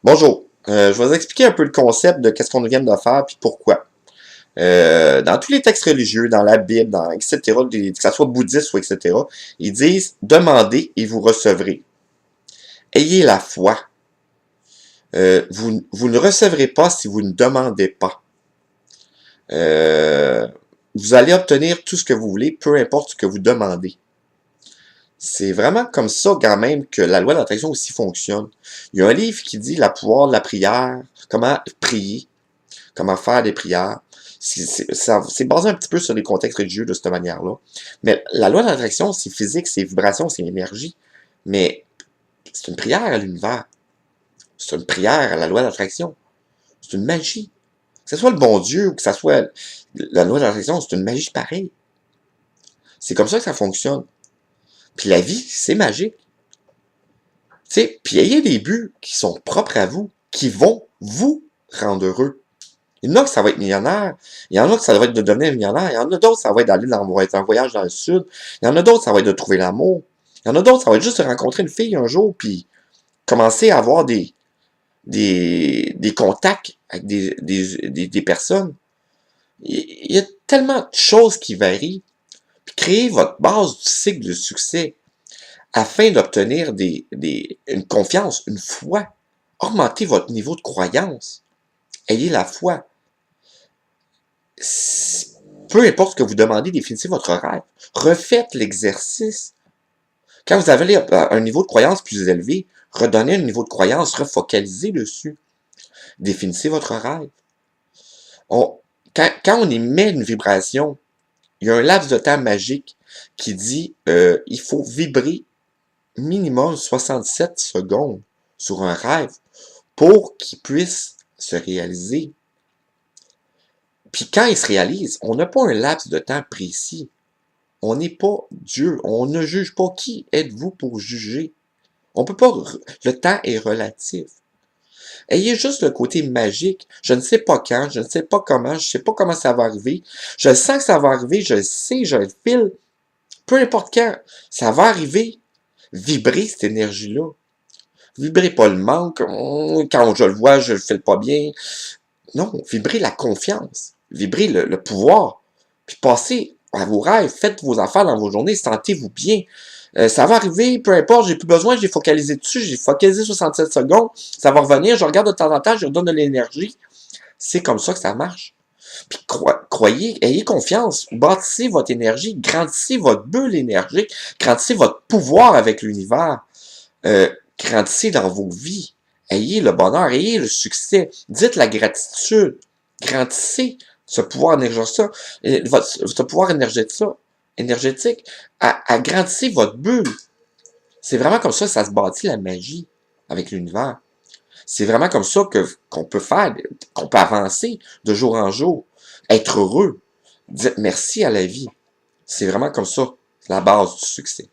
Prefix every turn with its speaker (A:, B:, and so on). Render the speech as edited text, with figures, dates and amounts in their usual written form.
A: Bonjour. Je vais vous expliquer un peu le concept de qu'est-ce qu'on vient de faire puis pourquoi. Dans tous les textes religieux, dans la Bible, etc., que ce soit bouddhiste ou etc., ils disent demandez et vous recevrez. Ayez la foi. Vous ne recevrez pas si vous ne demandez pas. Euh, vous allez obtenir tout ce que vous voulez, peu importe ce que vous demandez. C'est vraiment comme ça quand même que la loi d'attraction aussi fonctionne. Il y a un livre qui dit la pouvoir de la prière, comment prier, comment faire des prières. C'est basé un petit peu sur les contextes religieux de cette manière-là. Mais la loi d'attraction, c'est physique, c'est vibration, c'est énergie. Mais c'est une prière à l'univers. C'est une prière à la loi d'attraction. C'est une magie. Que ce soit le bon Dieu ou que ce soit la loi d'attraction, c'est une magie pareille. C'est comme ça que ça fonctionne. Puis la vie, c'est magique. Tu sais, puis ayez des buts qui sont propres à vous, qui vont vous rendre heureux. Il y en a que ça va être millionnaire. Il y en a que ça va être de devenir millionnaire. Il y en a d'autres, ça va être d'aller dans un voyage dans le sud. Il y en a d'autres, ça va être de trouver l'amour. Il y en a d'autres, ça va être juste de rencontrer une fille un jour, puis commencer à avoir des contacts avec des personnes. Il y a tellement de choses qui varient. Puis créez votre base du cycle de succès afin d'obtenir une confiance, une foi. Augmentez votre niveau de croyance. Ayez la foi. Peu importe ce que vous demandez, définissez votre rêve. Refaites l'exercice. Quand vous avez un niveau de croyance plus élevé, redonnez un niveau de croyance, refocalisez dessus. Définissez votre rêve. Quand on émet une vibration, il y a un laps de temps magique qui dit il faut vibrer minimum 67 secondes sur un rêve pour qu'il puisse se réaliser. Puis quand il se réalise, on n'a pas un laps de temps précis. On n'est pas Dieu. On ne juge pas. Qui êtes-vous pour juger? On peut pas. Le temps est relatif. Ayez juste le côté magique. Je ne sais pas quand, je ne sais pas comment, je ne sais pas comment ça va arriver. Je sens que ça va arriver, je le sais, je le file. Peu importe quand, ça va arriver. Vibrez cette énergie-là. Vibrez pas le manque. Quand je le vois, je le file pas bien. Non, vibrez la confiance. Vibrez le pouvoir. Puis passez à vos rêves. Faites vos affaires dans vos journées. Sentez-vous bien. Ça va arriver, peu importe, j'ai plus besoin, j'ai focalisé dessus, j'ai focalisé 67 secondes, ça va revenir, je regarde de temps en temps, je redonne de l'énergie. C'est comme ça que ça marche. Puis croyez, ayez confiance, bâtissez votre énergie, grandissez votre bulle énergique, grandissez votre pouvoir avec l'univers, grandissez dans vos vies, ayez le bonheur, ayez le succès, dites la gratitude, grandissez ce pouvoir énergétique, ce pouvoir énergétique, agrandissez votre bulle. C'est vraiment comme ça que ça se bâtit la magie avec l'univers. C'est vraiment comme ça qu'on peut faire, qu'on peut avancer de jour en jour, être heureux, dire merci à la vie. C'est vraiment comme ça, la base du succès.